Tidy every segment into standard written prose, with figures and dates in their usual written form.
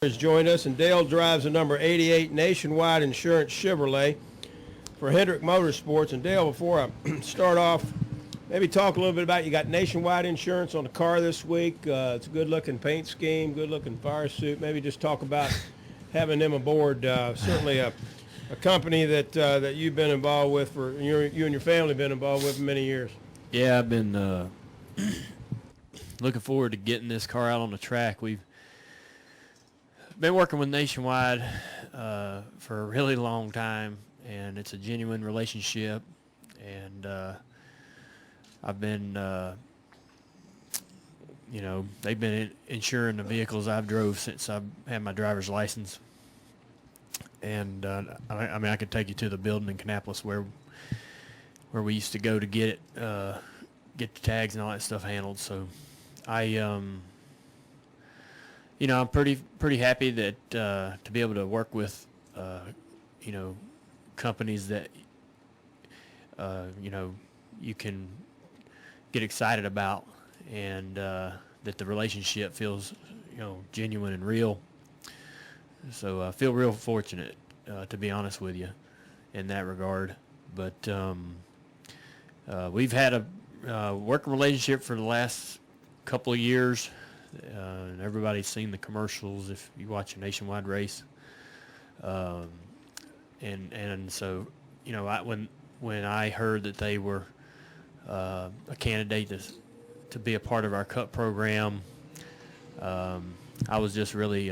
has joined us, and Dale drives the number 88 Nationwide Insurance Chevrolet for Hendrick Motorsports. And Dale, before I start off, maybe talk a little bit about, you got Nationwide Insurance on the car this week. It's a good-looking paint scheme, good-looking fire suit. Maybe just talk about having them aboard. Certainly a company that you've been involved with for you and your family been involved with for many years. Yeah, I've been looking forward to getting this car out on the track. We've been working with Nationwide for a really long time, and it's a genuine relationship. And I've been, they've been insuring the vehicles I've drove since I've had my driver's license. And I could take you to the building in Kannapolis where we used to go to get the tags and all that stuff handled. So I'm pretty happy that to be able to work with companies that you can get excited about, and that the relationship feels genuine and real. So I feel real fortunate, to be honest with you, in that regard. But we've had a working relationship for the last couple of years. And everybody's seen the commercials if you watch a Nationwide race. And so, when I heard that they were a candidate to be a part of our Cup program, I was just really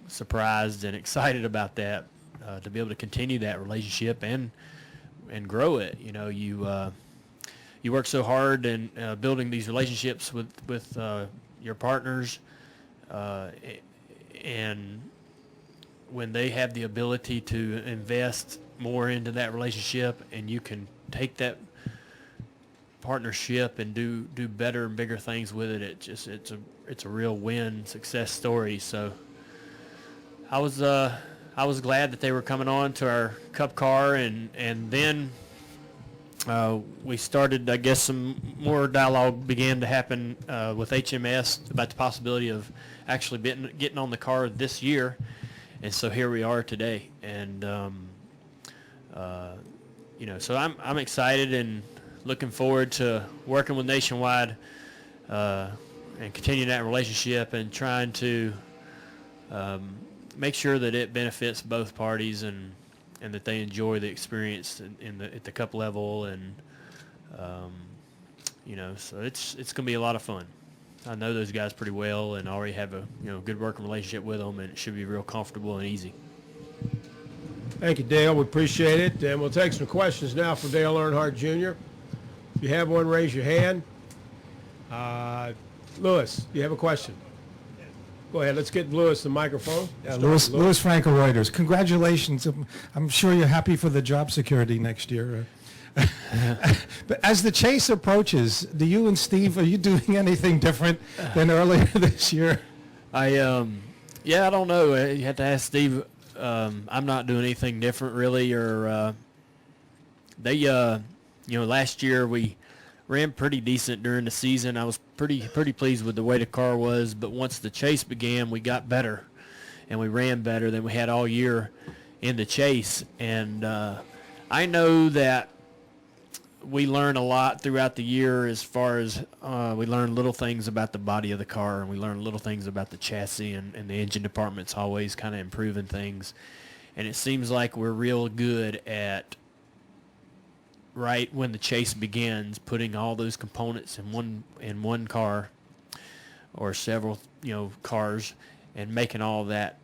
surprised and excited about that, to be able to continue that relationship and grow it. You work so hard in building these relationships with your partners, and when they have the ability to invest more into that relationship, and you can take that partnership and do better and bigger things with it, it's a real win success story. So I was glad that they were coming on to our Cup car, and then we started, I guess, some more dialogue began to happen with HMS about the possibility of actually getting on the car this year. And so here we are today. And, so I'm excited and looking forward to working with Nationwide and continuing that relationship and trying to make sure that it benefits both parties and that they enjoy the experience at the Cup level, and so it's going to be a lot of fun. I know those guys pretty well and already have a good working relationship with them, and it should be real comfortable and easy. Thank you, Dale. We appreciate it, and we'll take some questions now for Dale Earnhardt Jr. If you have one, raise your hand. Lewis, do you have a question? Go ahead. Let's get Lewis the microphone. Yeah, Lewis Franco Reuters. Congratulations. I'm sure you're happy for the job security next year. But as the chase approaches, do you and Steve, are you doing anything different than earlier this year? I don't know. You have to ask Steve. I'm not doing anything different really. Or last year we ran pretty decent during the season. I was pretty pleased with the way the car was, but once the chase began, we got better, and we ran better than we had all year in the chase. And I know that we learn a lot throughout the year, as far as we learn little things about the body of the car, and we learn little things about the chassis, and the engine department's always kind of improving things. And it seems like we're real good at, right when the chase begins, putting all those components in one car or several cars, and making all that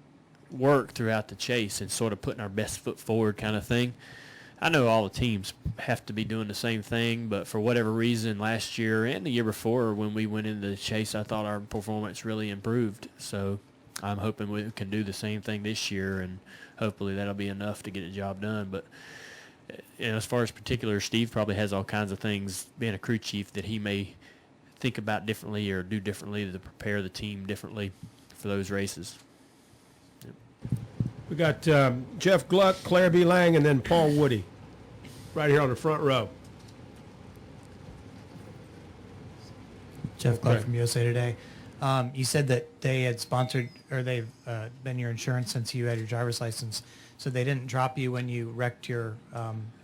work throughout the chase, and sort of putting our best foot forward kind of thing. I know all the teams have to be doing the same thing, but for whatever reason, last year and the year before, when we went into the chase, I thought our performance really improved. So I'm hoping we can do the same thing this year, and hopefully that'll be enough to get the job done. But as far as particulars, Steve probably has all kinds of things, being a crew chief, that he may think about differently or do differently to prepare the team differently for those races. Yep. We got Jeff Gluck, Claire B. Lang, and then Paul Woody right here on the front row. Jeff Gluck from USA Today. You said that they had sponsored, or they've been your insurance since you had your driver's license. So they didn't drop you when you wrecked your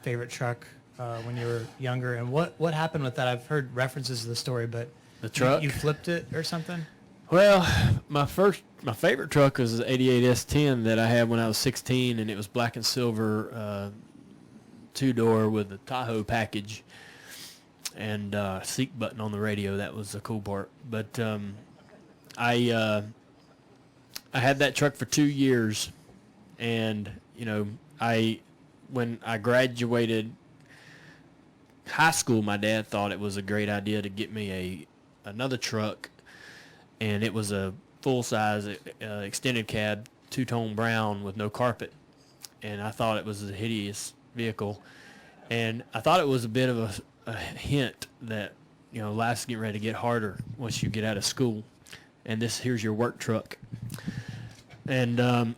favorite truck when you were younger. And what happened with that? I've heard references to the story, but The truck? you flipped it or something? Well, my favorite truck was the '88 S10 that I had when I was 16, and it was black and silver, 2-door with a Tahoe package and seat button on the radio. That was the cool part. But I had that truck for 2 years, and when I graduated high school, my dad thought it was a great idea to get me another truck, and it was a full-size extended cab, two-tone brown with no carpet, and I thought it was a hideous vehicle, and I thought it was a bit of a hint that life's getting ready to get harder once you get out of school, and here's your work truck, and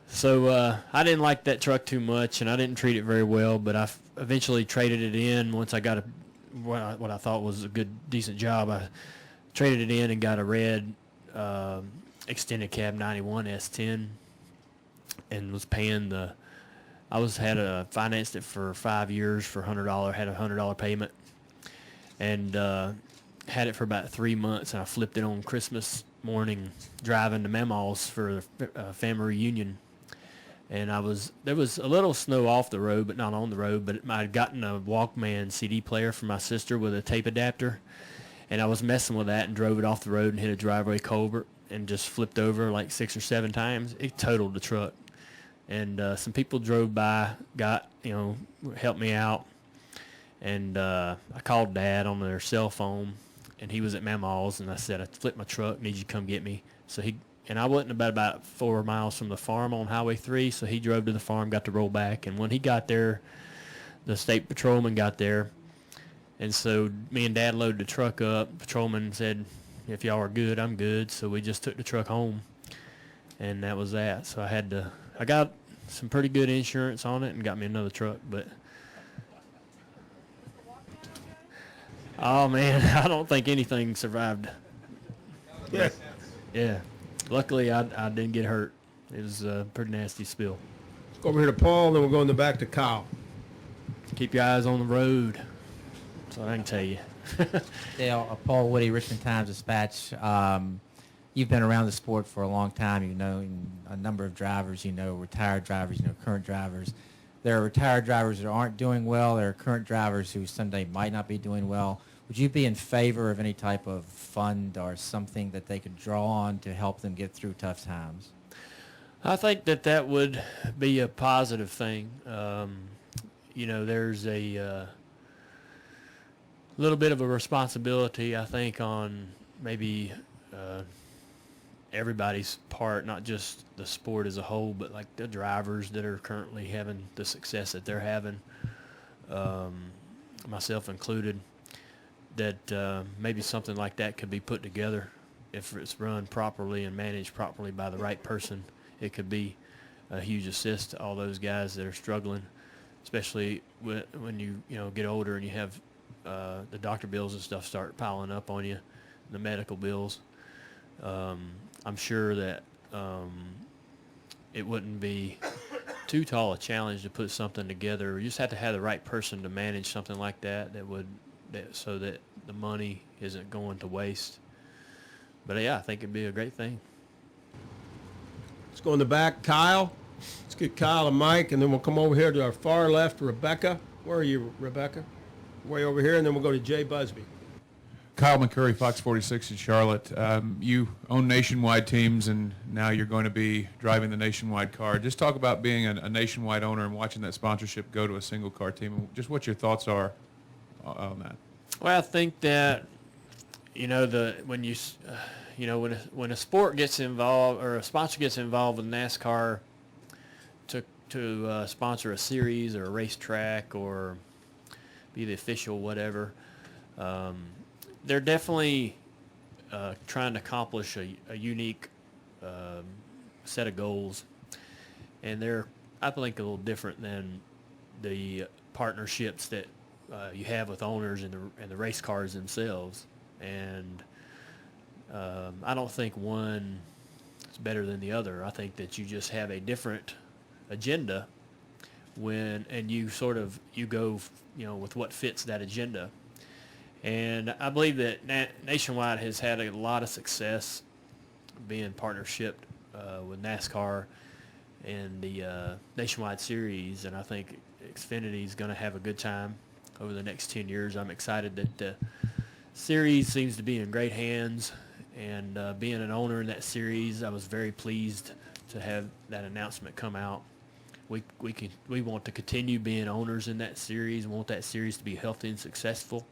so I didn't like that truck too much, and I didn't treat it very well, but I eventually traded it in once I got what I thought was a decent job. I traded it in and got a red extended cab 91 S10, and was paying financed it for 5 years for $100, had a $100 payment, and had it for about 3 months, and I flipped it on Christmas morning driving to Mama's for the family reunion. And there was a little snow off the road, but not on the road. But I'd gotten a Walkman CD player for my sister with a tape adapter, and I was messing with that and drove it off the road and hit a driveway culvert and just flipped over like 6 or 7 times. It totaled the truck, and some people drove by, helped me out, and I called Dad on their cell phone, and he was at Mama's, and I said, I flipped my truck, need you to come get me. So and I wasn't about 4 miles from the farm on Highway 3, so he drove to the farm, got to roll back. And when he got there, the state patrolman got there. And so me and Dad loaded the truck up. Patrolman said, if y'all are good, I'm good. So we just took the truck home, and that was that. So I got some pretty good insurance on it and got me another truck. But, oh, man, I don't think anything survived. Yeah. Yeah. Luckily, I didn't get hurt. It was a pretty nasty spill. Let's go over here to Paul, and then we'll go in the back to Kyle. Keep your eyes on the road. That's what I can tell you. Dale, Paul Woody, Richmond Times-Dispatch. You've been around the sport for a long time. You know a number of drivers. Retired drivers. Current drivers. There are retired drivers that aren't doing well. There are current drivers who someday might not be doing well. Would you be in favor of any type of fund or something that they could draw on to help them get through tough times? I think that would be a positive thing. There's a little bit of a responsibility, I think, on maybe everybody's part, not just the sport as a whole, but like the drivers that are currently having the success that they're having, myself included, that maybe something like that could be put together. If it's run properly and managed properly by the right person, it could be a huge assist to all those guys that are struggling, especially when you get older and you have the doctor bills and stuff start piling up on you, the medical bills. I'm sure that it wouldn't be too tall a challenge to put something together. You just have to have the right person to manage something like that so that the money isn't going to waste. But yeah, I think it'd be a great thing. Let's go in the back, Kyle. Let's get Kyle and Mike, and then we'll come over here to our far left, Rebecca. Where are you, Rebecca? Way over here, and then we'll go to Jay Busby. Kyle McCurry, Fox 46 in Charlotte. You own nationwide teams, and now you're going to be driving the nationwide car. Just talk about being a nationwide owner and watching that sponsorship go to a single car team, and just what your thoughts are on that. Well, I think that when a sport gets involved or a sponsor gets involved with NASCAR to sponsor a series or a racetrack or be the official whatever, they're definitely trying to accomplish a unique set of goals, and they're, I think, a little different than the partnerships that you have with owners and the race cars themselves. And I don't think one is better than the other. I think that you just have a different agenda and you go, with what fits that agenda. And I believe that Nationwide has had a lot of success being partnership with NASCAR and the Nationwide Series, and I think Xfinity is going to have a good time over the next 10 years. I'm excited that the series seems to be in great hands, and being an owner in that series, I was very pleased to have that announcement come out. We want to continue being owners in that series. We want that series to be healthy and successful.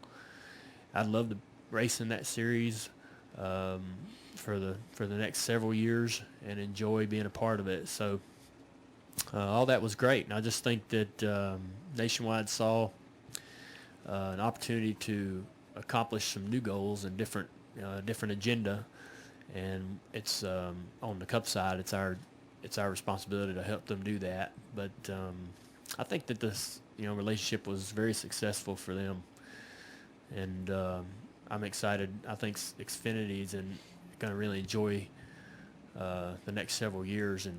I'd love to race in that series for the next several years and enjoy being a part of it. So all that was great, and I just think that Nationwide saw an opportunity to accomplish some new goals and different agenda, and it's on the Cup side. It's our responsibility to help them do that. But I think that this relationship was very successful for them, and I'm excited. I think Xfinity's going to really enjoy the next several years and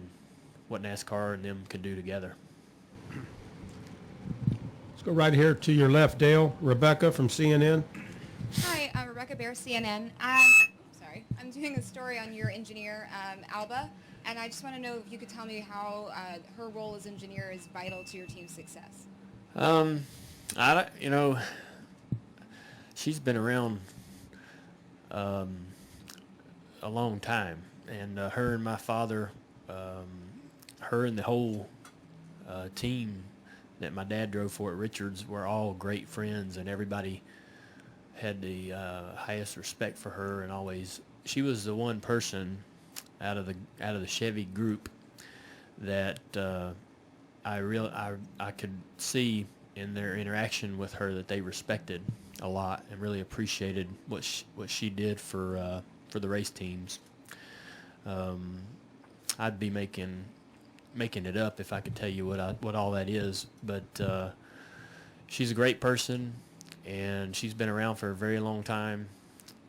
what NASCAR and them can do together. Let's go right here to your left, Dale. Rebecca from CNN. Hi, I'm Rebecca Bear, CNN. I'm doing a story on your engineer, Alba, and I just want to know if you could tell me how her role as engineer is vital to your team's success. She's been around a long time, and her and my father, her and the whole team that my dad drove for at Richards were all great friends, and everybody had the highest respect for her. And always, she was the one person out of the Chevy group that I could see in their interaction with her that they respected a lot and really appreciated what she did for the race teams. I'd be making it up if I could tell you what all that is, but she's a great person, and she's been around for a very long time,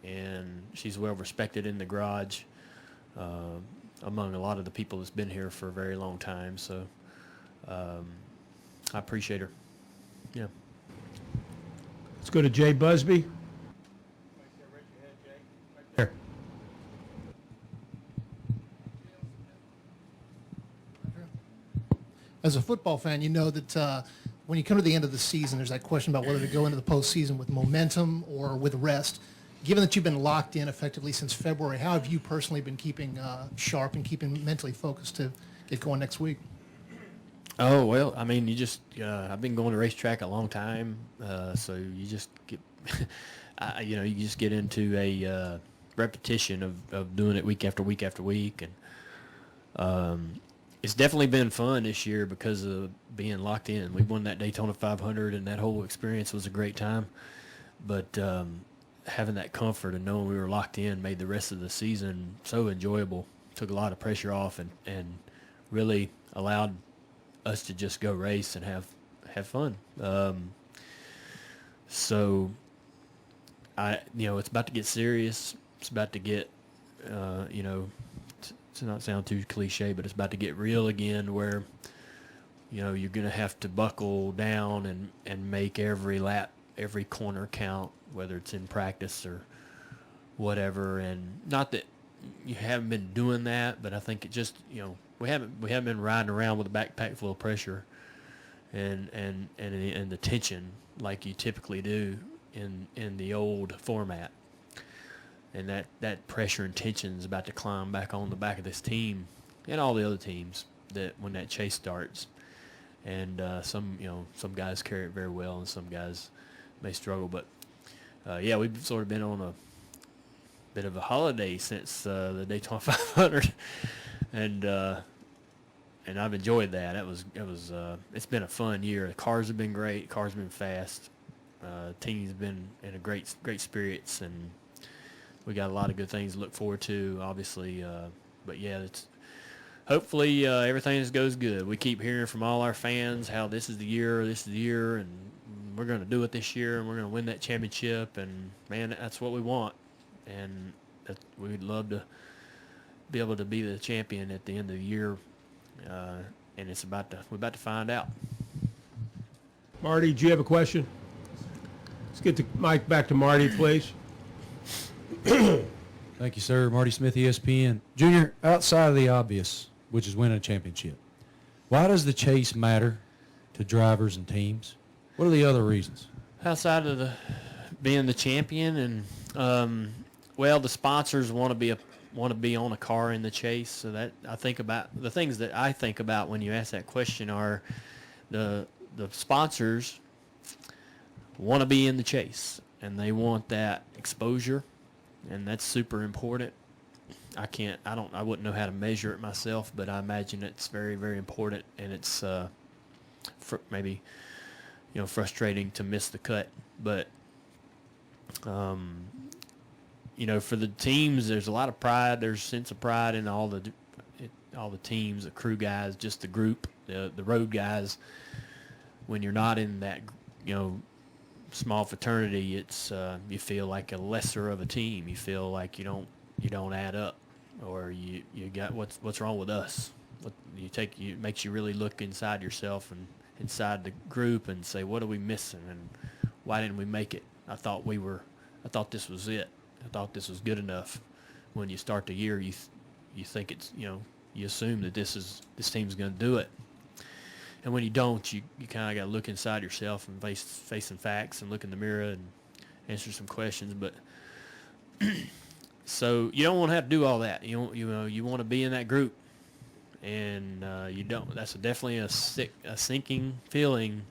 and she's well respected in the garage among a lot of the people that's been here for a very long time. So I appreciate her. Yeah. Let's go to Jay Busby. There. As a football fan, you know that when you come to the end of the season, there's that question about whether to go into the postseason with momentum or with rest. Given that you've been locked in effectively since February, how have you personally been keeping sharp and keeping mentally focused to get going next week? Oh, well, I mean, I've been going to racetrack a long time, so you just get, you just get into a repetition of doing it week after week after week, and it's definitely been fun this year because of being locked in. We won that Daytona 500, and that whole experience was a great time, but having that comfort and knowing we were locked in made the rest of the season so enjoyable, took a lot of pressure off, and really allowed us to just go race and have fun. So it's about to get serious. It's about to get, to not sound too cliche, but it's about to get real again, where, you're going to have to buckle down and make every lap, every corner count, whether it's in practice or whatever. And not that you haven't been doing that, but I think it just, we haven't been riding around with a backpack full of pressure and the tension like you typically do in the old format. And that pressure and tension is about to climb back on the back of this team and all the other teams that when that chase starts. And some guys carry it very well, and some guys may struggle. But we've sort of been on a bit of a holiday since the Daytona 500. And I've enjoyed that. It's been a fun year. The cars have been great. Cars have been fast. Team's been in a great spirits, and we got a lot of good things to look forward to, obviously. But yeah, it's hopefully everything just goes good. We keep hearing from all our fans how this is the year, and we're going to do it this year, and we're going to win that championship. And man, that's what we want. And we'd love to be able to be the champion at the end of the year, and we're about to find out. Marty, do you have a question? Let's get the mic back to Marty, please. Thank you, sir. Marty Smith, ESPN. Junior, outside of the obvious, which is winning a championship, why does the chase matter to drivers and teams? What are the other reasons? Outside of being the champion, and the sponsors want to be on a car in the chase. So that I think about the things that I think about when you ask that question are the sponsors want to be in the chase, and they want that exposure, and that's super important. I wouldn't know how to measure it myself, but I imagine it's very, very important, and it's maybe frustrating to miss the cut, but for the teams, there's a lot of pride. There's a sense of pride in all the teams, the crew guys, just the group, the road guys. When you're not in that, small fraternity, it's you feel like a lesser of a team. You feel like you don't add up, or you got what's wrong with us. It makes you really look inside yourself and inside the group and say, what are we missing, and why didn't we make it? I thought this was it. I thought this was good enough. When you start the year, you think it's, you assume that this team's going to do it. And when you don't, you kind of got to look inside yourself and face some facts and look in the mirror and answer some questions. But so you don't want to have to do all that. You want to be in that group, and you don't. That's definitely a sinking feeling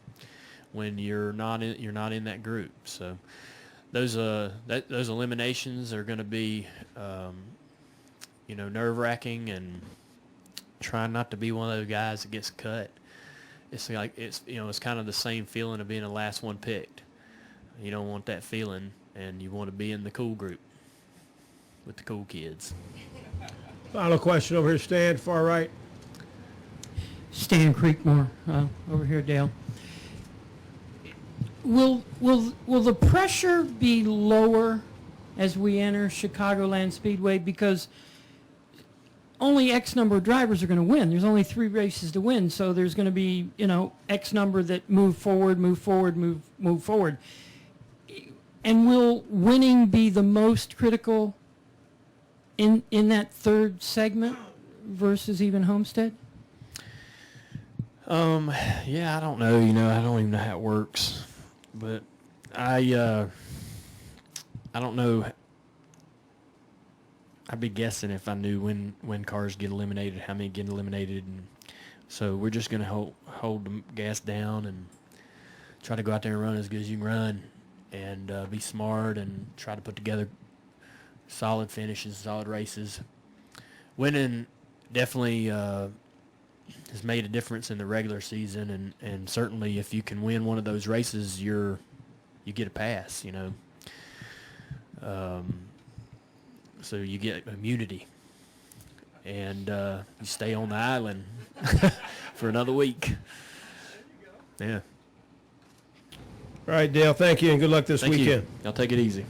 when you're not in that group. So those eliminations are going to be nerve-wracking, and trying not to be one of those guys that gets cut. It's like it's kind of the same feeling of being the last one picked. You don't want that feeling, and you want to be in the cool group with the cool kids. Final question over here, Stan, far right. Stan Creekmore, over here, Dale. Will the pressure be lower as we enter Chicagoland Speedway, because only X number of drivers are going to win? There's only 3 races to win, so there's going to be X number that move forward. And will winning be the most critical in that third segment versus even Homestead? Yeah, I don't know. I don't even know how it works, but I don't know. I'd be guessing if I knew when cars get eliminated, how many get eliminated, and so we're just gonna hold the gas down and try to go out there and run as good as you can run, and be smart and try to put together solid finishes, solid races. Winning definitely has made a difference in the regular season, and certainly if you can win one of those races, you get a pass, so you get immunity, and you stay on the island for another week. Yeah. All right, Dale, thank you, and good luck this Thank weekend. you. Y'all take it easy.